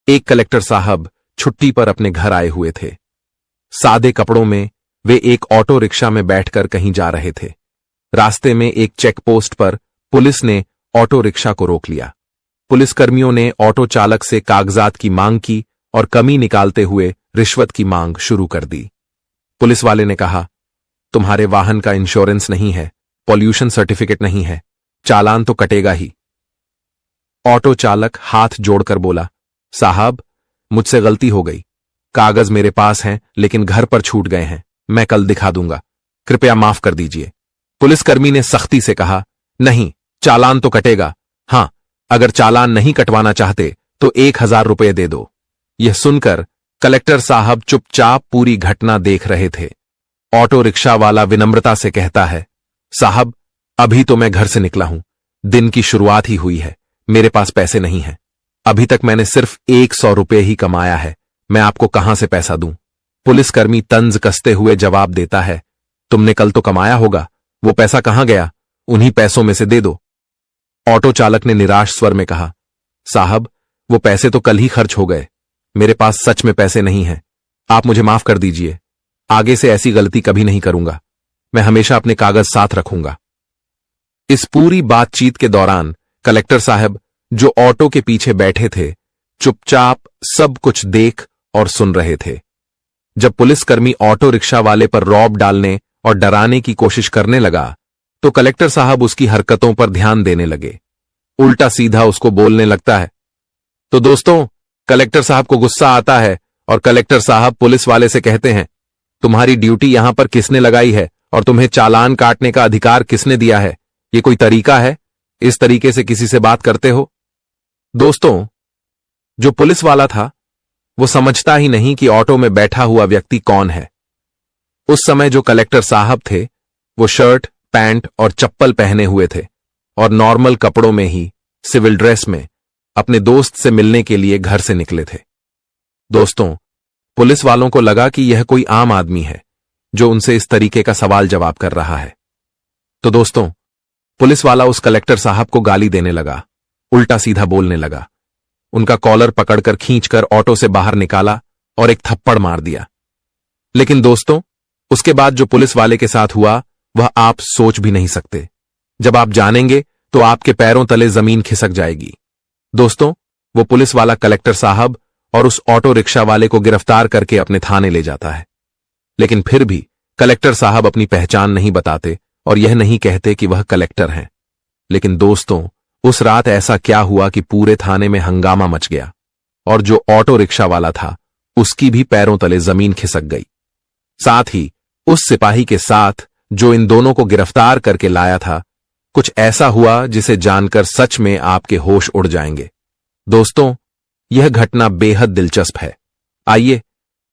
एक कलेक्टर साहब छुट्टी पर अपने घर आए हुए थे। सादे कपड़ों में वे एक ऑटो रिक्शा में बैठकर कहीं जा रहे थे। रास्ते में एक चेक पोस्ट पर पुलिस ने ऑटो रिक्शा को रोक लिया। पुलिसकर्मियों ने ऑटो चालक से कागजात की मांग की और कमी निकालते हुए रिश्वत की मांग शुरू कर दी। पुलिस वाले ने कहा, तुम्हारे वाहन का इंश्योरेंस नहीं है, पॉल्यूशन सर्टिफिकेट नहीं है, चालान तो कटेगा ही। ऑटो चालक हाथ जोड़कर बोला, साहब, मुझसे गलती हो गई, कागज मेरे पास हैं लेकिन घर पर छूट गए हैं, मैं कल दिखा दूंगा, कृपया माफ कर दीजिए। पुलिसकर्मी ने सख्ती से कहा, नहीं, चालान तो कटेगा। हां, अगर चालान नहीं कटवाना चाहते तो 1000 रुपये दे दो। यह सुनकर कलेक्टर साहब चुपचाप पूरी घटना देख रहे थे। ऑटो रिक्शा वाला विनम्रता से कहता है, साहब, अभी तो मैं घर से निकला हूं, दिन की शुरुआत ही हुई है, मेरे पास पैसे नहीं हैं, अभी तक मैंने सिर्फ 100 रुपये ही कमाया है, मैं आपको कहां से पैसा दूं। पुलिसकर्मी तंज कसते हुए जवाब देता है, तुमने कल तो कमाया होगा, वो पैसा कहां गया, उन्हीं पैसों में से दे दो। ऑटो चालक ने निराश स्वर में कहा, साहब, वो पैसे तो कल ही खर्च हो गए, मेरे पास सच में पैसे नहीं हैं, आप मुझे माफ कर दीजिए, आगे से ऐसी गलती कभी नहीं करूंगा, मैं हमेशा अपने कागज साथ रखूंगा। इस पूरी बातचीत के दौरान कलेक्टर साहब, जो ऑटो के पीछे बैठे थे, चुपचाप सब कुछ देख और सुन रहे थे। जब पुलिसकर्मी ऑटो रिक्शा वाले पर रौब डालने और डराने की कोशिश करने लगा तो कलेक्टर साहब उसकी हरकतों पर ध्यान देने लगे, उल्टा सीधा उसको बोलने लगता है। तो दोस्तों, कलेक्टर साहब को गुस्सा आता है और कलेक्टर साहब पुलिस वाले से कहते हैं, तुम्हारी ड्यूटी यहां पर किसने लगाई है और तुम्हें चालान काटने का अधिकार किसने दिया है, ये कोई तरीका है, इस तरीके से किसी से बात करते हो। दोस्तों, जो पुलिस वाला था वो समझता ही नहीं कि ऑटो में बैठा हुआ व्यक्ति कौन है। उस समय जो कलेक्टर साहब थे वो शर्ट, पैंट और चप्पल पहने हुए थे और नॉर्मल कपड़ों में ही, सिविल ड्रेस में, अपने दोस्त से मिलने के लिए घर से निकले थे। दोस्तों, पुलिस वालों को लगा कि यह कोई आम आदमी है जो उनसे इस तरीके का सवाल जवाब कर रहा है। तो दोस्तों, पुलिस वाला उस कलेक्टर साहब को गाली देने लगा, उल्टा सीधा बोलने लगा, उनका कॉलर पकड़कर खींचकर ऑटो से बाहर निकाला और एक थप्पड़ मार दिया। लेकिन दोस्तों, उसके बाद जो पुलिस वाले के साथ हुआ वह आप सोच भी नहीं सकते। जब आप जानेंगे तो आपके पैरों तले जमीन खिसक जाएगी। दोस्तों, वो पुलिस वाला कलेक्टर साहब और उस ऑटो रिक्शा वाले को गिरफ्तार करके अपने थाने ले जाता है। लेकिन फिर भी कलेक्टर साहब अपनी पहचान नहीं बताते और यह नहीं कहते कि वह कलेक्टर हैं। लेकिन दोस्तों, उस रात ऐसा क्या हुआ कि पूरे थाने में हंगामा मच गया और जो ऑटो रिक्शा वाला था उसकी भी पैरों तले जमीन खिसक गई। साथ ही उस सिपाही के साथ जो इन दोनों को गिरफ्तार करके लाया था, कुछ ऐसा हुआ जिसे जानकर सच में आपके होश उड़ जाएंगे। दोस्तों, यह घटना बेहद दिलचस्प है। आइए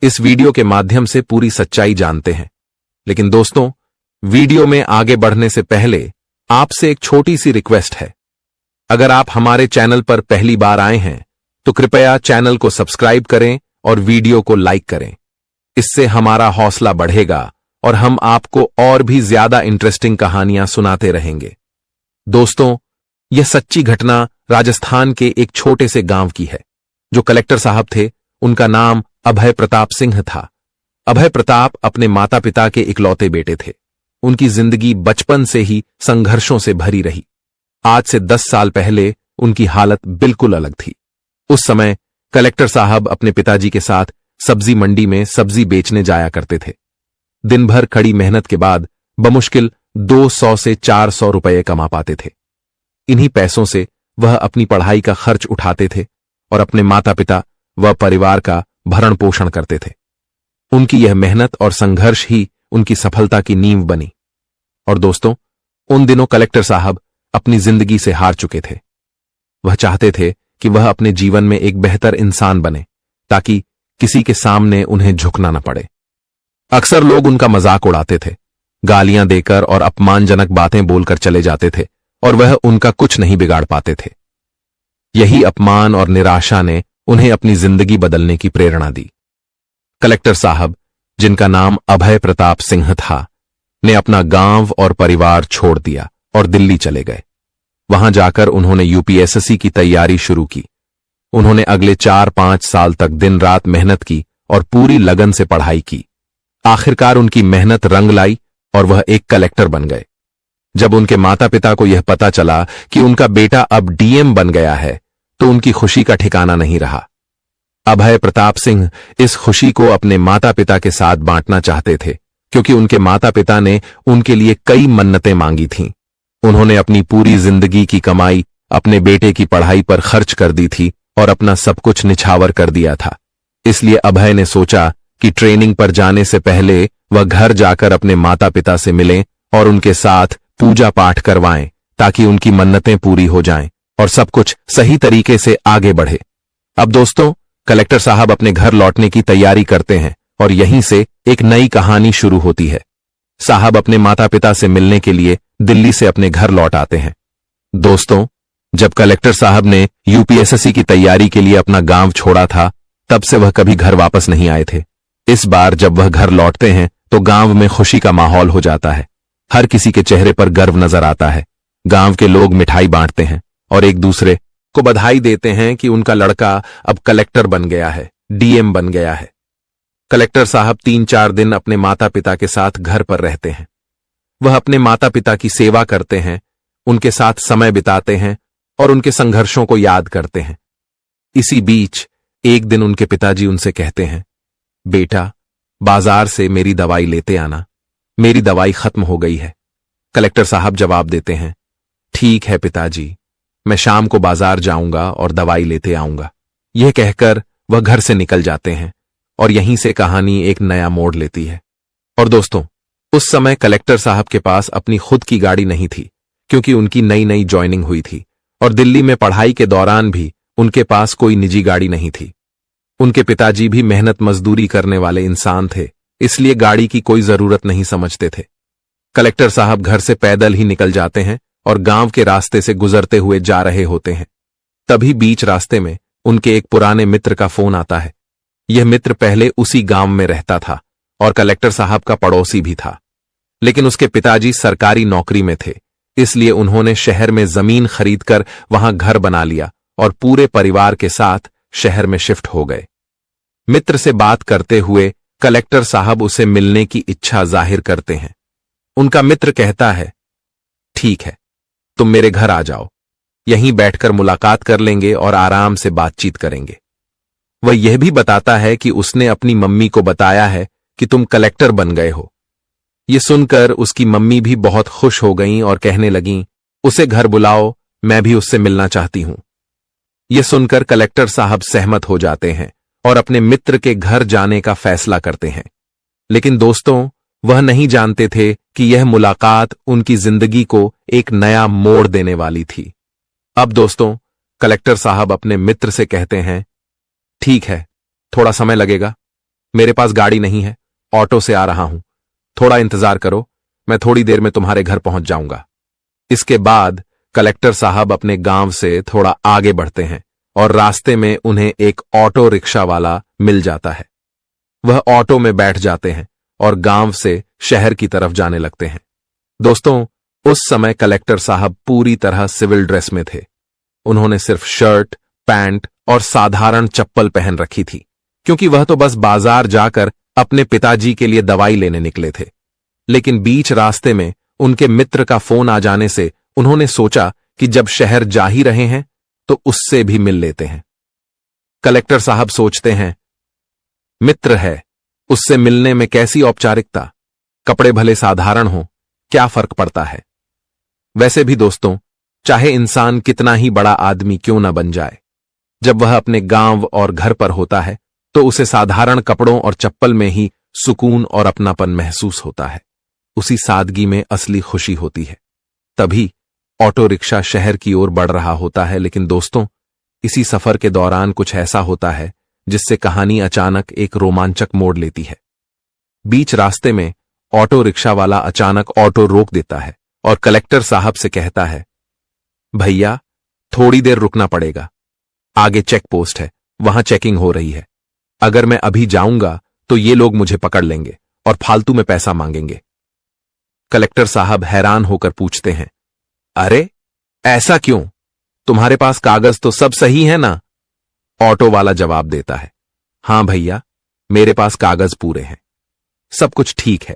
इस वीडियो के माध्यम से पूरी सच्चाई जानते हैं। लेकिन दोस्तों, वीडियो में आगे बढ़ने से पहले आपसे एक छोटी सी रिक्वेस्ट है। अगर आप हमारे चैनल पर पहली बार आए हैं तो कृपया चैनल को सब्सक्राइब करें और वीडियो को लाइक करें। इससे हमारा हौसला बढ़ेगा और हम आपको और भी ज्यादा इंटरेस्टिंग कहानियां सुनाते रहेंगे। दोस्तों, यह सच्ची घटना राजस्थान के एक छोटे से गांव की है। जो कलेक्टर साहब थे उनका नाम अभय प्रताप सिंह था। अभय प्रताप अपने माता पिता के इकलौते बेटे थे। उनकी जिंदगी बचपन से ही संघर्षों से भरी रही। आज से 10 साल पहले उनकी हालत बिल्कुल अलग थी। उस समय कलेक्टर साहब अपने पिताजी के साथ सब्जी मंडी में सब्जी बेचने जाया करते थे। दिन भर कड़ी मेहनत के बाद बमुश्किल 200 से 400 रुपये कमा पाते थे। इन्हीं पैसों से वह अपनी पढ़ाई का खर्च उठाते थे और अपने माता पिता व परिवार का भरण पोषण करते थे। उनकी यह मेहनत और संघर्ष ही उनकी सफलता की नींव बनी। और दोस्तों, उन दिनों कलेक्टर साहब अपनी जिंदगी से हार चुके थे। वह चाहते थे कि वह अपने जीवन में एक बेहतर इंसान बने ताकि किसी के सामने उन्हें झुकना न पड़े। अक्सर लोग उनका मजाक उड़ाते थे, गालियां देकर और अपमानजनक बातें बोलकर चले जाते थे और वह उनका कुछ नहीं बिगाड़ पाते थे। यही अपमान और निराशा ने उन्हें अपनी जिंदगी बदलने की प्रेरणा दी। कलेक्टर साहब, जिनका नाम अभय प्रताप सिंह था, ने अपना गांव और परिवार छोड़ दिया और दिल्ली चले गए। वहां जाकर उन्होंने यूपीएससी की तैयारी शुरू की। उन्होंने अगले 4-5 साल तक दिन रात मेहनत की और पूरी लगन से पढ़ाई की। आखिरकार उनकी मेहनत रंग लाई और वह एक कलेक्टर बन गए। जब उनके माता पिता को यह पता चला कि उनका बेटा अब डीएम बन गया है तो उनकी खुशी का ठिकाना नहीं रहा। अभय प्रताप सिंह इस खुशी को अपने माता पिता के साथ बांटना चाहते थे, क्योंकि उनके माता पिता ने उनके लिए कई मन्नतें मांगी थीं। उन्होंने अपनी पूरी जिंदगी की कमाई अपने बेटे की पढ़ाई पर खर्च कर दी थी और अपना सब कुछ निछावर कर दिया था। इसलिए अभय ने सोचा कि ट्रेनिंग पर जाने से पहले वह घर जाकर अपने माता पिता से मिलें और उनके साथ पूजा पाठ करवाएं, ताकि उनकी मन्नतें पूरी हो जाएं और सब कुछ सही तरीके से आगे बढ़े। अब दोस्तों, कलेक्टर साहब अपने घर लौटने की तैयारी करते हैं और यहीं से एक नई कहानी शुरू होती है। साहब अपने माता पिता से मिलने के लिए दिल्ली से अपने घर लौट आते हैं। दोस्तों, जब कलेक्टर साहब ने यूपीएसएससी की तैयारी के लिए अपना गांव छोड़ा था, तब से वह कभी घर वापस नहीं आए थे। इस बार जब वह घर लौटते हैं तो गांव में खुशी का माहौल हो जाता है। हर किसी के चेहरे पर गर्व नजर आता है। गांव के लोग मिठाई बांटते हैं और एक दूसरे को बधाई देते हैं कि उनका लड़का अब कलेक्टर बन गया है, डीएम बन गया है। कलेक्टर साहब 3-4 दिन अपने माता पिता के साथ घर पर रहते हैं। वह अपने माता पिता की सेवा करते हैं, उनके साथ समय बिताते हैं और उनके संघर्षों को याद करते हैं। इसी बीच एक दिन उनके पिताजी उनसे कहते हैं, बेटा, बाजार से मेरी दवाई लेते आना, मेरी दवाई खत्म हो गई है। कलेक्टर साहब जवाब देते हैं, ठीक है पिताजी, मैं शाम को बाजार जाऊंगा और दवाई लेते आऊंगा। यह कहकर वह घर से निकल जाते हैं और यहीं से कहानी एक नया मोड़ लेती है। और दोस्तों, उस समय कलेक्टर साहब के पास अपनी खुद की गाड़ी नहीं थी, क्योंकि उनकी नई नई ज्वाइनिंग हुई थी और दिल्ली में पढ़ाई के दौरान भी उनके पास कोई निजी गाड़ी नहीं थी। उनके पिताजी भी मेहनत मजदूरी करने वाले इंसान थे, इसलिए गाड़ी की कोई जरूरत नहीं समझते थे। कलेक्टर साहब घर से पैदल ही निकल जाते हैं और गांव के रास्ते से गुजरते हुए जा रहे होते हैं। तभी बीच रास्ते में उनके एक पुराने मित्र का फोन आता है। यह मित्र पहले उसी गांव में रहता था और कलेक्टर साहब का पड़ोसी भी था, लेकिन उसके पिताजी सरकारी नौकरी में थे, इसलिए उन्होंने शहर में जमीन खरीदकर वहां घर बना लिया और पूरे परिवार के साथ शहर में शिफ्ट हो गए। मित्र से बात करते हुए कलेक्टर साहब उसे मिलने की इच्छा जाहिर करते हैं। उनका मित्र कहता है, ठीक है, तुम मेरे घर आ जाओ, यहीं बैठकर मुलाकात कर लेंगे और आराम से बातचीत करेंगे। वह यह भी बताता है कि उसने अपनी मम्मी को बताया है कि तुम कलेक्टर बन गए हो। यह सुनकर उसकी मम्मी भी बहुत खुश हो गईं और कहने लगीं, उसे घर बुलाओ, मैं भी उससे मिलना चाहती हूं। यह सुनकर कलेक्टर साहब सहमत हो जाते हैं और अपने मित्र के घर जाने का फैसला करते हैं। लेकिन दोस्तों, वह नहीं जानते थे कि यह मुलाकात उनकी जिंदगी को एक नया मोड़ देने वाली थी। अब दोस्तों, कलेक्टर साहब अपने मित्र से कहते हैं, ठीक है, थोड़ा समय लगेगा, मेरे पास गाड़ी नहीं है, ऑटो से आ रहा हूं, थोड़ा इंतजार करो, मैं थोड़ी देर में तुम्हारे घर पहुंच जाऊंगा। इसके बाद कलेक्टर साहब अपने गांव से थोड़ा आगे बढ़ते हैं और रास्ते में उन्हें एक ऑटो रिक्शा वाला मिल जाता है। वह ऑटो में बैठ जाते हैं और गांव से शहर की तरफ जाने लगते हैं। दोस्तों, उस समय कलेक्टर साहब पूरी तरह सिविल ड्रेस में थे। उन्होंने सिर्फ शर्ट, पैंट और साधारण चप्पल पहन रखी थी, क्योंकि वह तो बस बाजार जाकर अपने पिताजी के लिए दवाई लेने निकले थे। लेकिन बीच रास्ते में उनके मित्र का फोन आ जाने से उन्होंने सोचा कि जब शहर जा ही रहे हैं तो उससे भी मिल लेते हैं। कलेक्टर साहब सोचते हैं, मित्र है, उससे मिलने में कैसी औपचारिकता, कपड़े भले साधारण हो, क्या फर्क पड़ता है। वैसे भी दोस्तों, चाहे इंसान कितना ही बड़ा आदमी क्यों न बन जाए, जब वह अपने गांव और घर पर होता है तो उसे साधारण कपड़ों और चप्पल में ही सुकून और अपनापन महसूस होता है। उसी सादगी में असली खुशी होती है। तभी ऑटो रिक्शा शहर की ओर बढ़ रहा होता है। लेकिन दोस्तों, इसी सफर के दौरान कुछ ऐसा होता है जिससे कहानी अचानक एक रोमांचक मोड़ लेती है। बीच रास्ते में ऑटो रिक्शा वाला अचानक ऑटो रोक देता है और कलेक्टर साहब से कहता है, भैया, थोड़ी देर रुकना पड़ेगा, आगे चेक पोस्ट है, वहां चेकिंग हो रही है। अगर मैं अभी जाऊंगा तो ये लोग मुझे पकड़ लेंगे और फालतू में पैसा मांगेंगे। कलेक्टर साहब हैरान होकर पूछते हैं, अरे ऐसा क्यों, तुम्हारे पास कागज तो सब सही है ना। ऑटो वाला जवाब देता है, हां भैया, मेरे पास कागज पूरे हैं, सब कुछ ठीक है,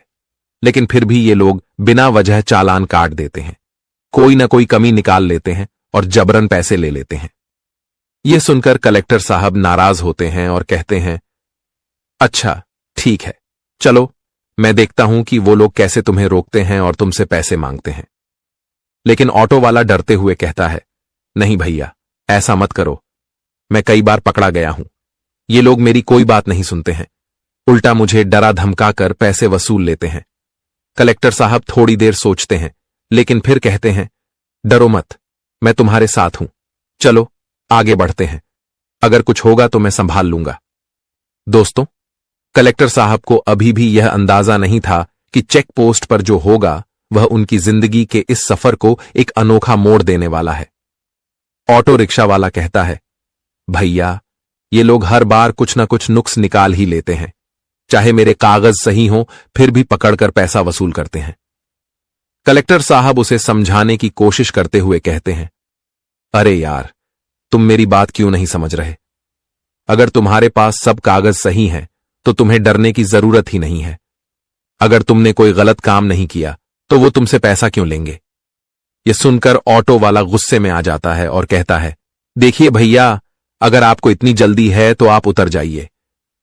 लेकिन फिर भी ये लोग बिना वजह चालान काट देते हैं, कोई ना कोई कमी निकाल लेते हैं और जबरन पैसे ले लेते हैं। यह सुनकर कलेक्टर साहब नाराज होते हैं और कहते हैं, अच्छा ठीक है, चलो मैं देखता हूं कि वो लोग कैसे तुम्हें रोकते हैं और तुमसे पैसे मांगते हैं। लेकिन ऑटो वाला डरते हुए कहता है, नहीं भैया, ऐसा मत करो, मैं कई बार पकड़ा गया हूं, ये लोग मेरी कोई बात नहीं सुनते हैं, उल्टा मुझे डरा धमका कर पैसे वसूल लेते हैं। कलेक्टर साहब थोड़ी देर सोचते हैं, लेकिन फिर कहते हैं, डरो मत, मैं तुम्हारे साथ हूं, चलो आगे बढ़ते हैं, अगर कुछ होगा तो मैं संभाल लूंगा। दोस्तों, कलेक्टर साहब को अभी भी यह अंदाजा नहीं था कि चेक पोस्ट पर जो होगा वह उनकी जिंदगी के इस सफर को एक अनोखा मोड़ देने वाला है। ऑटो रिक्शा वाला कहता है, भैया, ये लोग हर बार कुछ ना कुछ नुक्स निकाल ही लेते हैं, चाहे मेरे कागज सही हों फिर भी पकड़कर पैसा वसूल करते हैं। कलेक्टर साहब उसे समझाने की कोशिश करते हुए कहते हैं, अरे यार, तुम मेरी बात क्यों नहीं समझ रहे? अगर तुम्हारे पास सब कागज सही हैं तो तुम्हें डरने की जरूरत ही नहीं है। अगर तुमने कोई गलत काम नहीं किया तो वो तुमसे पैसा क्यों लेंगे? यह सुनकर ऑटो वाला गुस्से में आ जाता है और कहता है, देखिए भैया, अगर आपको इतनी जल्दी है तो आप उतर जाइए,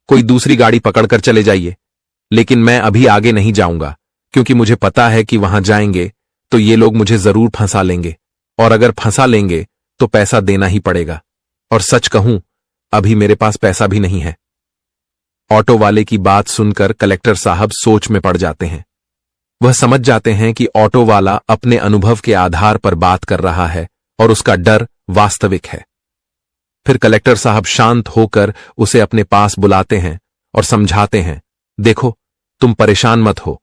कोई दूसरी गाड़ी पकड़कर चले जाइए, लेकिन मैं अभी आगे नहीं जाऊंगा क्योंकि मुझे पता है कि वहां जाएंगे तो ये लोग मुझे जरूर फंसा लेंगे, और अगर फंसा लेंगे तो पैसा देना ही पड़ेगा, और सच कहूं अभी मेरे पास पैसा भी नहीं है। ऑटो वाले की बात सुनकर कलेक्टर साहब सोच में पड़ जाते हैं। वह समझ जाते हैं कि ऑटो वाला अपने अनुभव के आधार पर बात कर रहा है और उसका डर वास्तविक है। फिर कलेक्टर साहब शांत होकर उसे अपने पास बुलाते हैं और समझाते हैं, देखो, तुम परेशान मत हो,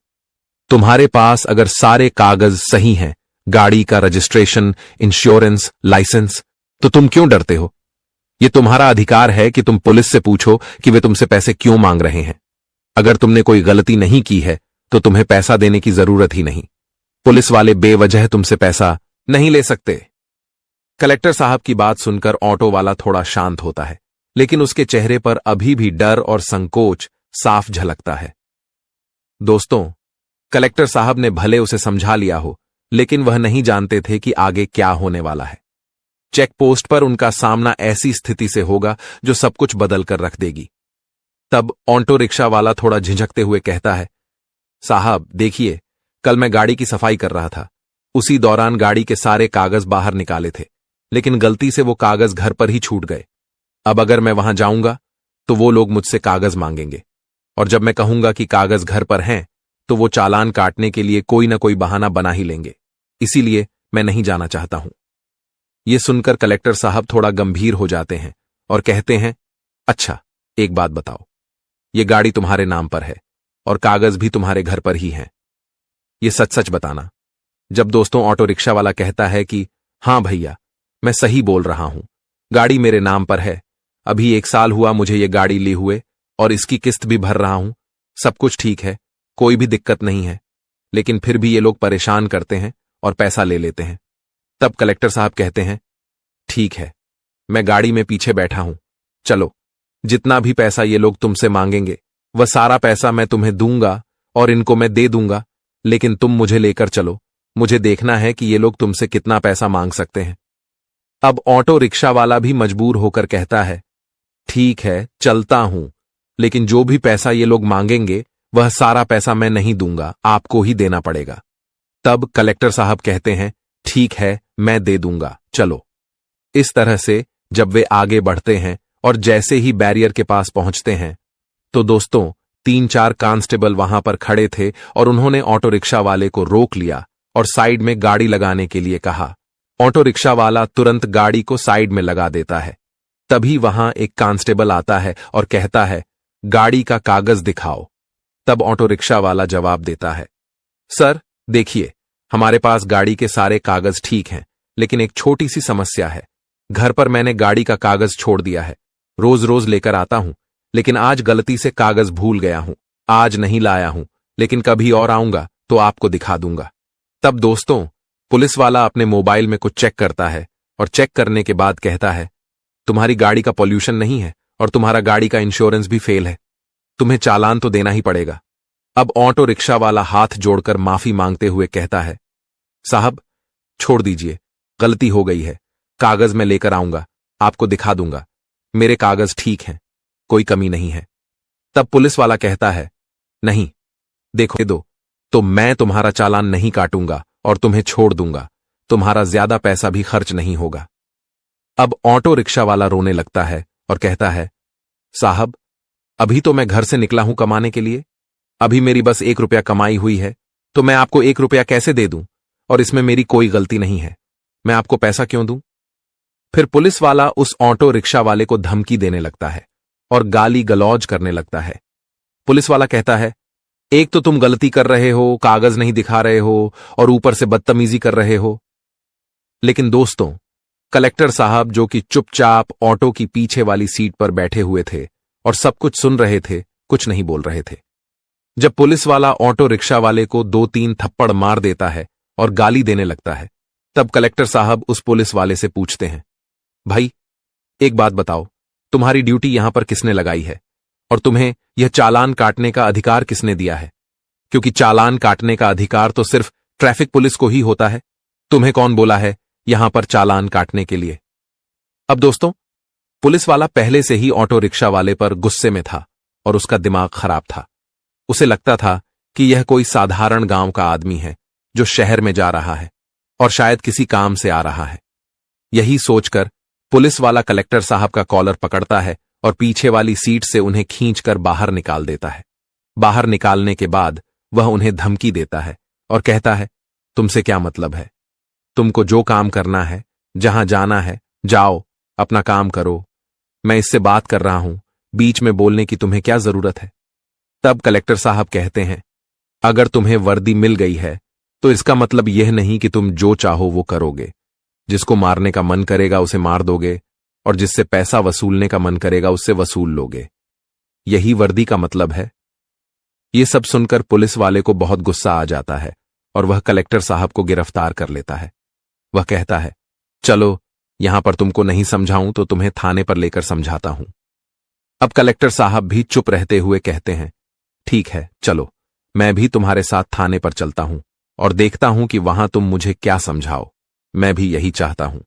तुम्हारे पास अगर सारे कागज सही हैं, गाड़ी का रजिस्ट्रेशन, इंश्योरेंस, लाइसेंस, तो तुम क्यों डरते हो? यह तुम्हारा अधिकार है कि तुम पुलिस से पूछो कि वे तुमसे पैसे क्यों मांग रहे हैं। अगर तुमने कोई गलती नहीं की है तो तुम्हें पैसा देने की जरूरत ही नहीं, पुलिस वाले बेवजह तुमसे पैसा नहीं ले सकते। कलेक्टर साहब की बात सुनकर ऑटो वाला थोड़ा शांत होता है, लेकिन उसके चेहरे पर अभी भी डर और संकोच साफ झलकता है। दोस्तों, कलेक्टर साहब ने भले उसे समझा लिया हो, लेकिन वह नहीं जानते थे कि आगे क्या होने वाला है। चेक पोस्ट पर उनका सामना ऐसी स्थिति से होगा जो सब कुछ बदल कर रख देगी। तब ऑटो रिक्शा वाला थोड़ा झिझकते हुए कहता है, साहब देखिए, कल मैं गाड़ी की सफाई कर रहा था, उसी दौरान गाड़ी के सारे कागज बाहर निकाले थे, लेकिन गलती से वो कागज घर पर ही छूट गए। अब अगर मैं वहां जाऊंगा तो वो लोग मुझसे कागज मांगेंगे, और जब मैं कहूंगा कि कागज घर पर हैं तो वो चालान काटने के लिए कोई ना कोई बहाना बना ही लेंगे, इसीलिए मैं नहीं जाना चाहता हूं। यह सुनकर कलेक्टर साहब थोड़ा गंभीर हो जाते हैं और कहते हैं, अच्छा एक बात बताओ, ये गाड़ी तुम्हारे नाम पर है और कागज भी तुम्हारे घर पर ही हैं, ये सच सच बताना। जब दोस्तों ऑटो रिक्शा वाला कहता है कि हां भैया, मैं सही बोल रहा हूं, गाड़ी मेरे नाम पर है, अभी 1 साल हुआ मुझे ये गाड़ी ली हुए और इसकी किस्त भी भर रहा हूं, सब कुछ ठीक है, कोई भी दिक्कत नहीं है, लेकिन फिर भी ये लोग परेशान करते हैं और पैसा ले लेते हैं। तब कलेक्टर साहब कहते हैं, ठीक है, मैं गाड़ी में पीछे बैठा हूं, चलो, जितना भी पैसा ये लोग तुमसे मांगेंगे वह सारा पैसा मैं तुम्हें दूंगा और इनको मैं दे दूंगा, लेकिन तुम मुझे लेकर चलो, मुझे देखना है कि ये लोग तुमसे कितना पैसा मांग सकते हैं। अब ऑटो रिक्शा वाला भी मजबूर होकर कहता है, ठीक है, चलता हूं, लेकिन जो भी पैसा ये लोग मांगेंगे वह सारा पैसा मैं नहीं दूंगा, आपको ही देना पड़ेगा। तब कलेक्टर साहब कहते हैं, ठीक है, मैं दे दूंगा, चलो। इस तरह से जब वे आगे बढ़ते हैं और जैसे ही बैरियर के पास पहुंचते हैं तो दोस्तों 3-4 कांस्टेबल वहां पर खड़े थे और उन्होंने ऑटो रिक्शा वाले को रोक लिया और साइड में गाड़ी लगाने के लिए कहा। ऑटो रिक्शा वाला तुरंत गाड़ी को साइड में लगा देता है। तभी वहां एक कांस्टेबल आता है और कहता है, गाड़ी का कागज दिखाओ। तब ऑटो रिक्शा वाला जवाब देता है, सर देखिए, हमारे पास गाड़ी के सारे कागज ठीक हैं, लेकिन एक छोटी सी समस्या है, घर पर मैंने गाड़ी का कागज छोड़ दिया है, रोज रोज लेकर आता हूं, लेकिन आज गलती से कागज भूल गया हूं, आज नहीं लाया हूं, लेकिन कभी और आऊंगा तो आपको दिखा दूंगा। तब दोस्तों पुलिस वाला अपने मोबाइल में कुछ चेक करता है और चेक करने के बाद कहता है, तुम्हारी गाड़ी का पॉल्यूशन नहीं है और तुम्हारा गाड़ी का इंश्योरेंस भी फेल है। तुम्हें चालान तो देना ही पड़ेगा। अब ऑटो रिक्शा वाला हाथ जोड़कर माफी मांगते हुए कहता है, साहब छोड़ दीजिए, गलती हो गई है। कागज मैं लेकर आऊंगा, आपको दिखा दूंगा। मेरे कागज ठीक हैं, कोई कमी नहीं है। तब पुलिस वाला कहता है, नहीं, देखो दो तो मैं तुम्हारा चालान नहीं काटूंगा और तुम्हें छोड़ दूंगा। तुम्हारा ज्यादा पैसा भी खर्च नहीं होगा। अब ऑटो रिक्शा वाला रोने लगता है और कहता है, साहब अभी तो मैं घर से निकला हूं कमाने के लिए। अभी मेरी बस 1 रुपया कमाई हुई है, तो मैं आपको 1 रुपया कैसे दे दूं? और इसमें मेरी कोई गलती नहीं है, मैं आपको पैसा क्यों दूं? फिर पुलिस वाला उस ऑटो रिक्शा वाले को धमकी देने लगता है और गाली गलौज करने लगता है। पुलिस वाला कहता है, एक तो तुम गलती कर रहे हो, कागज नहीं दिखा रहे हो और ऊपर से बदतमीजी कर रहे हो। लेकिन दोस्तों, कलेक्टर साहब जो कि चुपचाप ऑटो की पीछे वाली सीट पर बैठे हुए थे और सब कुछ सुन रहे थे, कुछ नहीं बोल रहे थे। जब पुलिस वाला ऑटो रिक्शा वाले को 2-3 थप्पड़ मार देता है और गाली देने लगता है, तब कलेक्टर साहब उस पुलिस वाले से पूछते हैं, भाई एक बात बताओ, तुम्हारी ड्यूटी यहां पर किसने लगाई है और तुम्हें यह चालान काटने का अधिकार किसने दिया है? क्योंकि चालान काटने का अधिकार तो सिर्फ ट्रैफिक पुलिस को ही होता है। तुम्हें कौन बोला है यहां पर चालान काटने के लिए? अब दोस्तों, पुलिस वाला पहले से ही ऑटो रिक्शा वाले पर गुस्से में था और उसका दिमाग खराब था। उसे लगता था कि यह कोई साधारण गांव का आदमी है जो शहर में जा रहा है और शायद किसी काम से आ रहा है। यही सोचकर पुलिस वाला कलेक्टर साहब का कॉलर पकड़ता है और पीछे वाली सीट से उन्हें खींचकर बाहर निकाल देता है। बाहर निकालने के बाद वह उन्हें धमकी देता है और कहता है, तुमसे क्या मतलब है? तुमको जो काम करना है, जहां जाना है, जाओ, अपना काम करो। मैं इससे बात कर रहा हूं, बीच में बोलने की तुम्हें क्या जरूरत है? तब कलेक्टर साहब कहते हैं, अगर तुम्हें वर्दी मिल गई है तो इसका मतलब यह नहीं कि तुम जो चाहो वो करोगे। जिसको मारने का मन करेगा उसे मार दोगे और जिससे पैसा वसूलने का मन करेगा उससे वसूल लोगे। यही वर्दी का मतलब है। ये सब सुनकर पुलिस वाले को बहुत गुस्सा आ जाता है और वह कलेक्टर साहब को गिरफ्तार कर लेता है। वह कहता है, चलो यहां पर तुमको नहीं समझाऊं तो तुम्हें थाने पर लेकर समझाता हूं। अब कलेक्टर साहब भी चुप रहते हुए कहते हैं, ठीक है, चलो मैं भी तुम्हारे साथ थाने पर चलता हूं और देखता हूं कि वहां तुम मुझे क्या समझाओ। मैं भी यही चाहता हूं।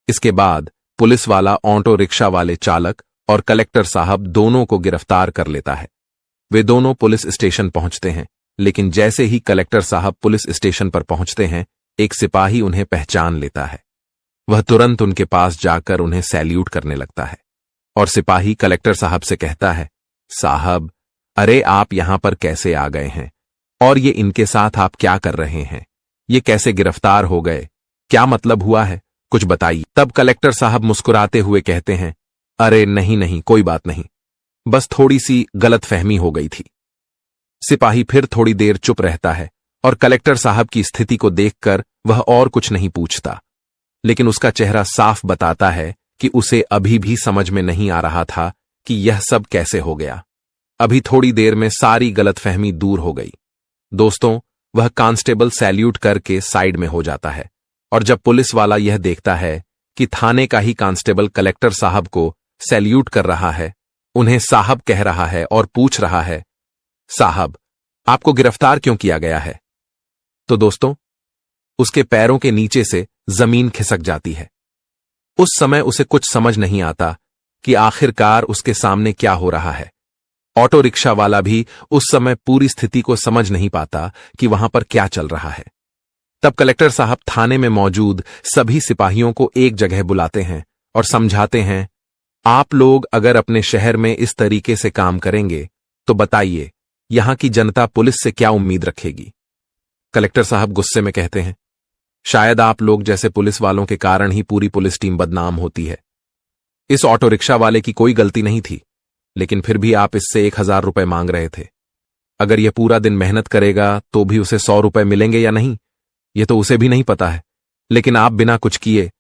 इसके बाद पुलिस वाला ऑटो रिक्शा वाले चालक और कलेक्टर साहब दोनों को गिरफ्तार कर लेता है। वे दोनों पुलिस स्टेशन पहुंचते हैं, लेकिन जैसे ही कलेक्टर साहब पुलिस स्टेशन पर पहुंचते हैं, एक सिपाही उन्हें पहचान लेता है। वह तुरंत उनके पास जाकर उन्हें सैल्यूट करने लगता है और सिपाही कलेक्टर साहब से कहता है, साहब, अरे आप यहां पर कैसे आ गए हैं और ये इनके साथ आप क्या कर रहे हैं? ये कैसे गिरफ्तार हो गए? क्या मतलब हुआ है? कुछ बताइए। तब कलेक्टर साहब मुस्कुराते हुए कहते हैं, अरे नहीं नहीं, कोई बात नहीं, बस थोड़ी सी गलतफहमी हो गई थी। सिपाही फिर थोड़ी देर चुप रहता है और कलेक्टर साहब की स्थिति को देखकर वह और कुछ नहीं पूछता, लेकिन उसका चेहरा साफ बताता है कि उसे अभी भी समझ में नहीं आ रहा था कि यह सब कैसे हो गया। अभी थोड़ी देर में सारी गलतफहमी दूर हो गई। दोस्तों, वह कांस्टेबल सैल्यूट करके साइड में हो जाता है और जब पुलिस वाला यह देखता है कि थाने का ही कांस्टेबल कलेक्टर साहब को सैल्यूट कर रहा है, उन्हें साहब कह रहा है और पूछ रहा है, साहब आपको गिरफ्तार क्यों किया गया है? तो दोस्तों, उसके पैरों के नीचे से जमीन खिसक जाती है। उस समय उसे कुछ समझ नहीं आता कि आखिरकार उसके सामने क्या हो रहा है। ऑटो रिक्शा वाला भी उस समय पूरी स्थिति को समझ नहीं पाता कि वहां पर क्या चल रहा है। तब कलेक्टर साहब थाने में मौजूद सभी सिपाहियों को एक जगह बुलाते हैं और समझाते हैं, आप लोग अगर अपने शहर में इस तरीके से काम करेंगे तो बताइए यहां की जनता पुलिस से क्या उम्मीद रखेगी? कलेक्टर साहब गुस्से में कहते हैं, शायद आप लोग जैसे पुलिस वालों के कारण ही पूरी पुलिस टीम बदनाम होती है। इस ऑटो रिक्शा वाले की कोई गलती नहीं थी, लेकिन फिर भी आप इससे 1000 रुपए मांग रहे थे। अगर यह पूरा दिन मेहनत करेगा तो भी उसे 100 रुपए मिलेंगे या नहीं, यह तो उसे भी नहीं पता है। लेकिन आप बिना कुछ किए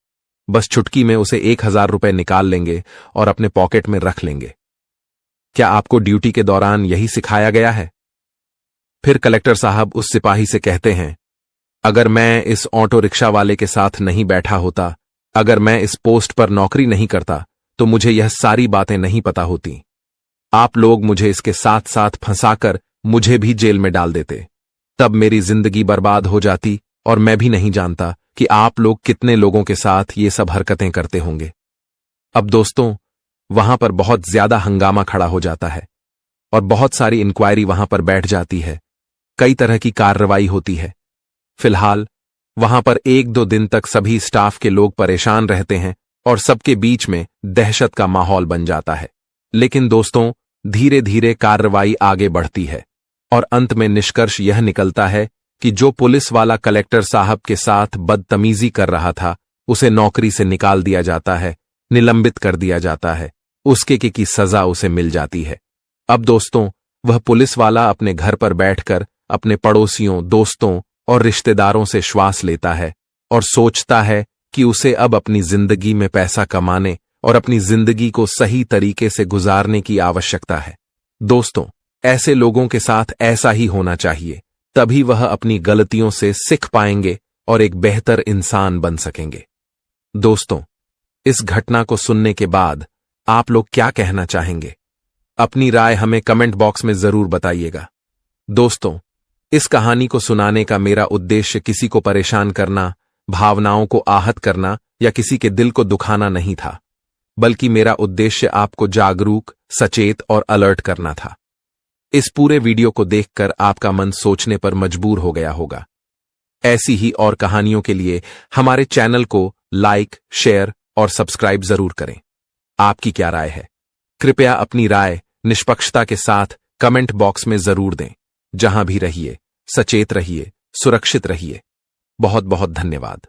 बस चुटकी में उसे 1000 रुपए निकाल लेंगे और अपने पॉकेट में रख लेंगे। क्या आपको ड्यूटी के दौरान यही सिखाया गया है? फिर कलेक्टर साहब उस सिपाही से कहते हैं, अगर मैं इस ऑटो रिक्शा वाले के साथ नहीं बैठा होता, अगर मैं इस पोस्ट पर नौकरी नहीं करता, तो मुझे यह सारी बातें नहीं पता होती। आप लोग मुझे इसके साथ साथ फंसाकर मुझे भी जेल में डाल देते, तब मेरी जिंदगी बर्बाद हो जाती और मैं भी नहीं जानता कि आप लोग कितने लोगों के साथ ये सब हरकतें करते होंगे। अब दोस्तों, वहां पर बहुत ज्यादा हंगामा खड़ा हो जाता है और बहुत सारी इंक्वायरी वहां पर बैठ जाती है, कई तरह की कार्रवाई होती है। फिलहाल वहां पर 1-2 दिन तक सभी स्टाफ के लोग परेशान रहते हैं और सबके बीच में दहशत का माहौल बन जाता है। लेकिन दोस्तों, धीरे धीरे कार्रवाई आगे बढ़ती है और अंत में निष्कर्ष यह निकलता है कि जो पुलिस वाला कलेक्टर साहब के साथ बदतमीजी कर रहा था, उसे नौकरी से निकाल दिया जाता है, निलंबित कर दिया जाता है, उसके की सजा उसे मिल जाती है। अब दोस्तों, वह पुलिस वाला अपने घर पर बैठकर अपने पड़ोसियों, दोस्तों और रिश्तेदारों से श्वास लेता है और सोचता है कि उसे अब अपनी जिंदगी में पैसा कमाने और अपनी जिंदगी को सही तरीके से गुजारने की आवश्यकता है। दोस्तों, ऐसे लोगों के साथ ऐसा ही होना चाहिए, तभी वह अपनी गलतियों से सीख पाएंगे और एक बेहतर इंसान बन सकेंगे। दोस्तों, इस घटना को सुनने के बाद आप लोग क्या कहना चाहेंगे? अपनी राय हमें कमेंट बॉक्स में जरूर बताइएगा। दोस्तों, इस कहानी को सुनाने का मेरा उद्देश्य किसी को परेशान करना, भावनाओं को आहत करना या किसी के दिल को दुखाना नहीं था, बल्कि मेरा उद्देश्य आपको जागरूक, सचेत और अलर्ट करना था। इस पूरे वीडियो को देखकर आपका मन सोचने पर मजबूर हो गया होगा। ऐसी ही और कहानियों के लिए हमारे चैनल को लाइक, शेयर और सब्सक्राइब जरूर करें। आपकी क्या राय है? कृपया अपनी राय निष्पक्षता के साथ कमेंट बॉक्स में जरूर दें। जहां भी रहिए, सचेत रहिए, सुरक्षित रहिए। बहुत बहुत धन्यवाद।